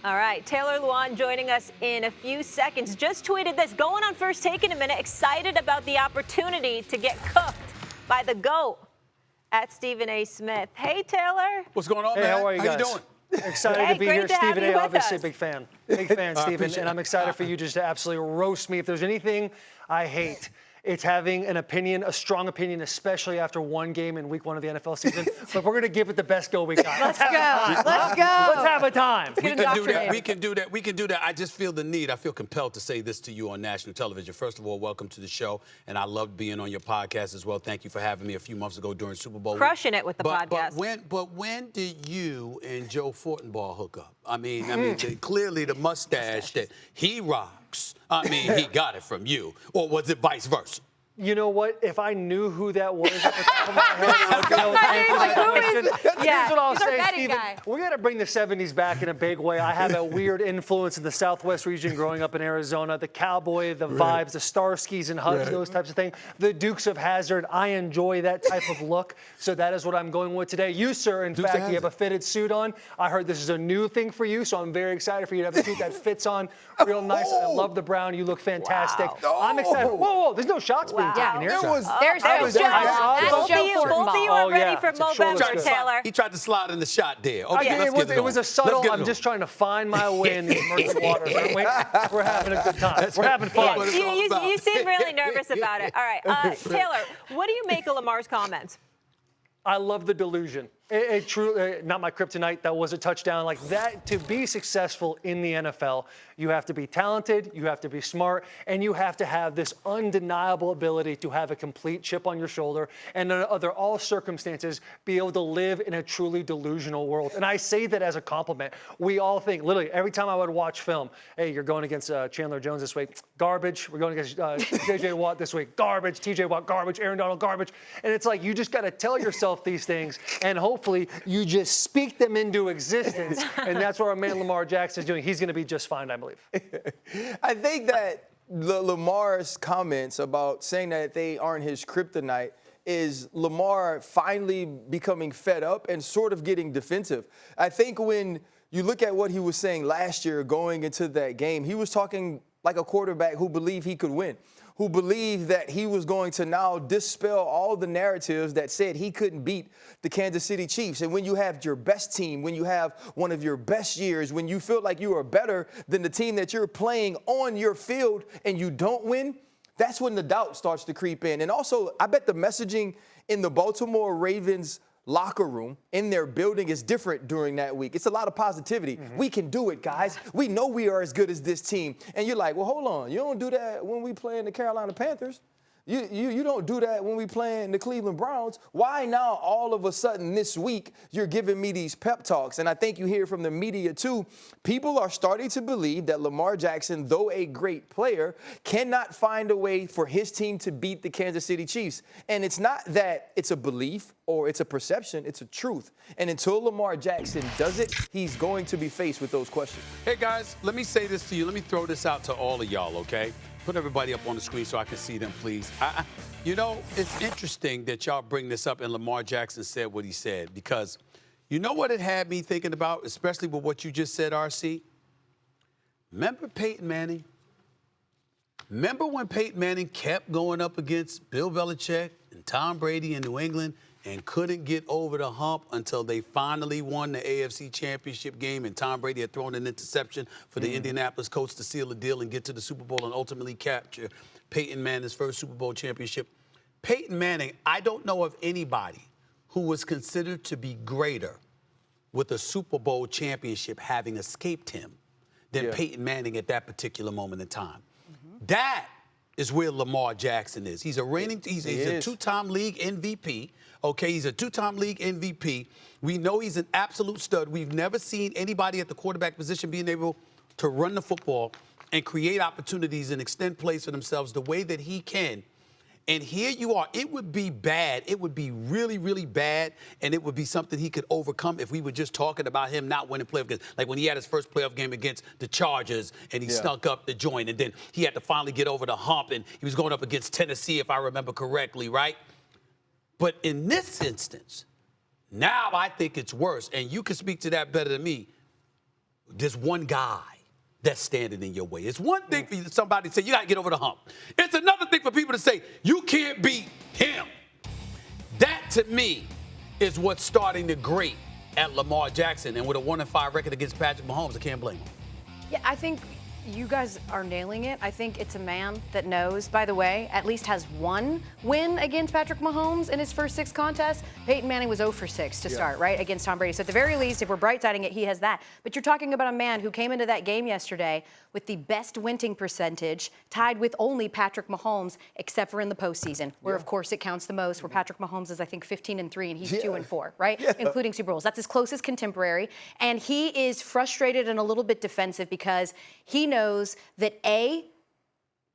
All right, Taylor Lewan joining us in a few seconds. Just tweeted this, going on First Take in a minute, excited about the opportunity to get cooked by the GOAT at Stephen A. Smith. Hey, Taylor. What's going on, hey, man? How are you guys? How you doing? Excited Hey, to be great here. to have Stephen you A., with obviously us. big fan. Big fan, Stephen. And I'm excited for you just to absolutely roast me. If there's anything I hate, it's having an opinion, a strong opinion, especially after one game in week 1 of the NFL season. But we're going to give it the best go we got. Let's go. Let's go. Let's have a time. We can do that. We can do that. We can do that. I just feel the need. I feel compelled to say this to you on national television. First of all, welcome to the show. And I loved being on your podcast as well. Thank you for having me a few months ago during Super Bowl. Crushing it with the podcast. But when did you and Joe Fortenbaugh hook up? I mean, clearly the mustache that he rocks, he got it from you. Or was it vice versa? You know what? If I knew who that was at the top of my head, I would be able to answer that question. Here's what I'll say, Stephen. We got to bring the 70s back in a big way. I have a weird influence in the Southwest region growing up in Arizona. The cowboy, the vibes, the Starskis and Hugs, those types of things. The Dukes of Hazzard. I enjoy that type of look. So that is what I'm going with today. You, sir, in fact, you have a fitted suit on. I heard this is a new thing for you, so I'm very excited for you to have a suit that fits on real nice. I love the brown. You look fantastic. Wow. I'm excited. Whoa, there's no shots being taken here. There's Joe. That's Joe. Both of you are ready for Movember, Taylor. He tried to slide in the shot there. Okay, it was a subtle, I'm just trying to find my way in these murky waters, aren't we? We're having a good time. We're having fun. You seem really nervous about it. All right, Taylor, what do you make of Lamar's comments? I love the delusion. It truly, not my kryptonite, that was a touchdown. Like that, to be successful in the NFL, you have to be talented, you have to be smart, and you have to have this undeniable ability to have a complete chip on your shoulder and under all circumstances be able to live in a truly delusional world. And I say that as a compliment. We all think, literally, every time I would watch film, hey, you're going against Chandler Jones this week, garbage. We're going against J.J. Watt this week, garbage. T.J. Watt, garbage. Aaron Donald, garbage. And it's like you just got to tell yourself these things, and hopefully you just speak them into existence, and that's what our man Lamar Jackson is doing. He's going to be just fine, I believe. I think that Lamar's comments about saying that they aren't his kryptonite is Lamar finally becoming fed up and sort of getting defensive. I think when you look at what he was saying last year going into that game, he was talking like a quarterback who believed he could win, who believed that he was going to now dispel all the narratives that said he couldn't beat the Kansas City Chiefs. And when you have your best team, when you have one of your best years, when you feel like you are better than the team that you're playing on your field and you don't win, that's when the doubt starts to creep in. And also, I bet the messaging in the Baltimore Ravens locker room in their building is different during that week. It's a lot of positivity. We can do it, guys. We know we are as good as this team. And you're like, well, hold on. You don't do that when we play in the Carolina Panthers. You don't do that when we play in the Cleveland Browns. Why now all of a sudden this week you're giving me these pep talks? And I think you hear from the media too. People are starting to believe that Lamar Jackson, though a great player, cannot find a way for his team to beat the Kansas City Chiefs. And it's not that it's a belief or it's a perception, it's a truth. And until Lamar Jackson does it, he's going to be faced with those questions. Hey, guys, let me say this to you. Let me throw this out to all of y'all, okay? Put everybody up on the screen so I can see them, please. You know, it's interesting that y'all bring this up and Lamar Jackson said what he said, because you know what it had me thinking about, especially with what you just said, RC? Remember Peyton Manning? Remember when Peyton Manning kept going up against Bill Belichick and Tom Brady in New England and couldn't get over the hump until they finally won the AFC Championship game and Tom Brady had thrown an interception for the Indianapolis Colts to seal the deal and get to the Super Bowl and ultimately capture Peyton Manning's first Super Bowl championship. Peyton Manning, I don't know of anybody who was considered to be greater with a Super Bowl championship having escaped him than Peyton Manning at that particular moment in time. That is where Lamar Jackson is. He's a two-time league MVP. Okay, he's a two-time league MVP. We know he's an absolute stud. We've never seen anybody at the quarterback position being able to run the football and create opportunities and extend plays for themselves the way that he can. And here you are. It would be bad. It would be really, really bad, and it would be something he could overcome if we were just talking about him not winning playoff games. Like when he had his first playoff game against the Chargers, and he snuck up the joint, and then he had to finally get over the hump, and he was going up against Tennessee, if I remember correctly, right? But in this instance, now I think it's worse, and you can speak to that better than me. there's one guy that's standing in your way. It's one thing for somebody to say, you got to get over the hump. It's another thing for people to say, you can't beat him. That, to me, is what's starting to grate at Lamar Jackson. And with a 1-5 record against Patrick Mahomes, I can't blame him. Yeah, I think you guys are nailing it. I think it's a man that knows, by the way, at least has one win against Patrick Mahomes in his first 6 contests. Peyton Manning was 0 for 6 to start, right, against Tom Brady. So at the very least, if we're bright-siding it, he has that. But you're talking about a man who came into that game yesterday with the best winning percentage, tied with only Patrick Mahomes, except for in the postseason, where, of course, it counts the most, where Patrick Mahomes is, I think, 15-3, and he's 2-4, right, including Super Bowls. That's his closest contemporary. And he is frustrated and a little bit defensive because he knows that, A,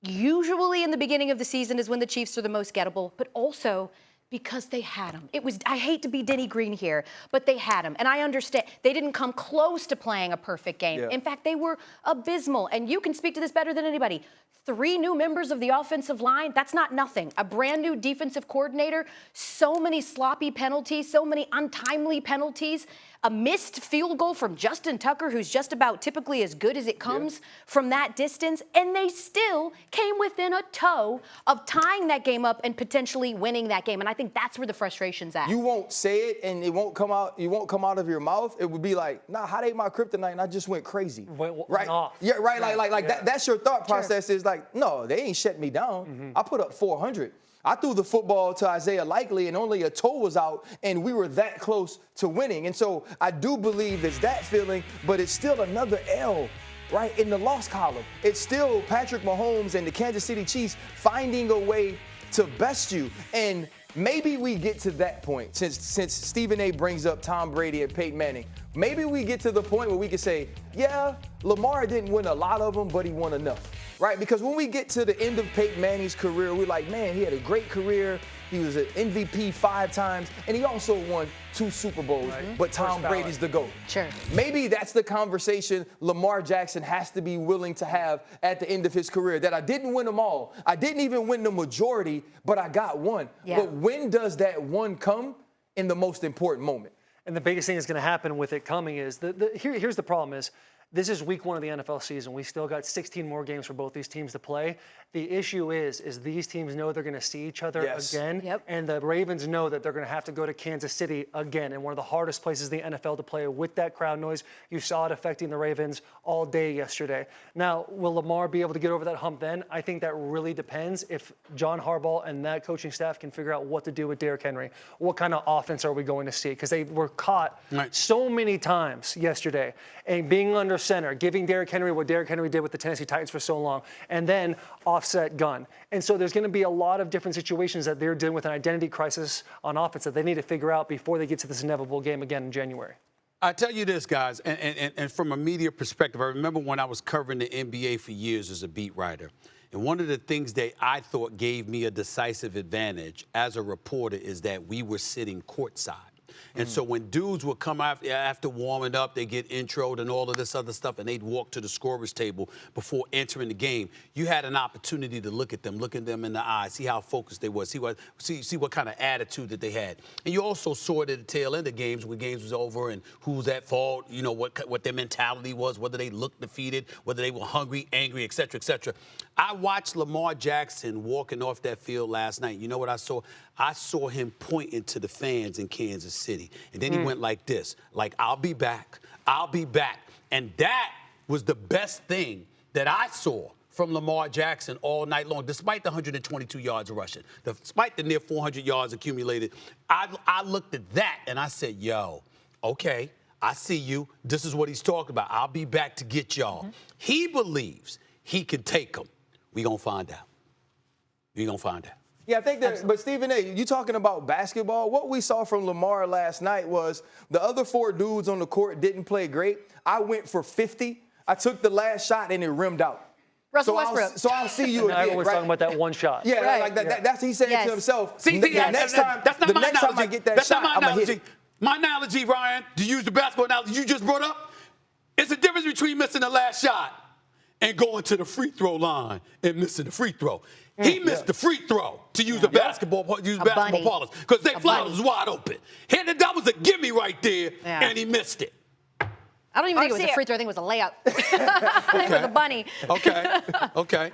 usually in the beginning of the season is when the Chiefs are the most gettable, but also because they had him. I hate to be Denny Green here, but they had him. And I understand they didn't come close to playing a perfect game. In fact, they were abysmal. And you can speak to this better than anybody. 3 new members of the offensive line, that's not nothing. A brand new defensive coordinator, so many sloppy penalties, so many untimely penalties, a missed field goal from Justin Tucker, who's just about typically as good as it comes from that distance, and they still came within a toe of tying that game up and potentially winning that game. And I think that's where the frustration's at. You won't say it and it won't come out. It won't come out of your mouth. It would be like, nah, how they my kryptonite and I just went crazy. Went off. Yeah, right. Like that's your thought process. Is like, no, they ain't shut me down. I put up 400. I threw the football to Isaiah Likely and only a toe was out, and we were that close to winning. And so I do believe it's that feeling, but it's still another L, right, in the loss column. It's still Patrick Mahomes and the Kansas City Chiefs finding a way to best you. And maybe we get to that point, since Stephen A. brings up Tom Brady and Peyton Manning. Maybe we get to the point where we can say, yeah, Lamar didn't win a lot of them, but he won enough, right? Because when we get to the end of Peyton Manning's career, we're like, man, he had a great career. He was an MVP 5 times, and he also won 2 Super Bowls, but Tom Brady's the GOAT. Sure. Maybe that's the conversation Lamar Jackson has to be willing to have at the end of his career, that I didn't win them all. I didn't even win the majority, but I got one. Yeah. But when does that one come? In the most important moment. And the biggest thing that's going to happen with it coming is, here's the problem is, this is week 1 of the NFL season. We still got 16 more games for both these teams to play. The issue is these teams know they're going to see each other again. And the Ravens know that they're going to have to go to Kansas City again, in one of the hardest places in the NFL to play with that crowd noise. You saw it affecting the Ravens all day yesterday. Now, will Lamar be able to get over that hump then? I think that really depends if John Harbaugh and that coaching staff can figure out what to do with Derrick Henry. What kind of offense are we going to see? Because they were caught so many times yesterday, and being under center, giving Derrick Henry what Derrick Henry did with the Tennessee Titans for so long, and then offset gun. And so there's going to be a lot of different situations that they're dealing with an identity crisis on offense that they need to figure out before they get to this inevitable game again in January. I tell you this, guys, and from a media perspective, I remember when I was covering the NBA for years as a beat writer, and one of the things that I thought gave me a decisive advantage as a reporter is that we were sitting courtside. And so when dudes would come after warming up, they get introed and all of this other stuff, and they'd walk to the scorer's table before entering the game, you had an opportunity to look at them in the eye, see how focused they were, see what kind of attitude that they had. And you also saw it at the tail end of games when games was over and who was at fault, you know, what their mentality was, whether they looked defeated, whether they were hungry, angry, et cetera, et cetera. I watched Lamar Jackson walking off that field last night. You know what I saw? I saw him pointing to the fans in Kansas City. And then he went like this, like, I'll be back. I'll be back. And that was the best thing that I saw from Lamar Jackson all night long, despite the 122 yards of rushing, despite the near 400 yards accumulated. I looked at that and I said, yo, okay, I see you. This is what he's talking about. I'll be back to get y'all. He believes he can take them. We gonna find out. We gonna find out. Yeah, I think that, but Stephen A., you talking about basketball, what we saw from Lamar last night was the other 4 dudes on the court didn't play great. I went for 50. I took the last shot and it rimmed out. Russell Westbrook. So I'll see you again. Everyone's talking about that one shot. Yeah, like that. That's what he said to himself. See, the next time I get that shot, I'm going to hit it. My analogy, Ryan, to use the basketball analogy you just brought up, it's the difference between missing the last shot and going to the free throw line and missing the free throw. He missed the free throw, to use the basketball parlance, because Zay Flowers was wide open. That was a gimme right there, and he missed it. I don't even think it was see a it. free throw. I think it was a layup. I think it was a bunny. Okay.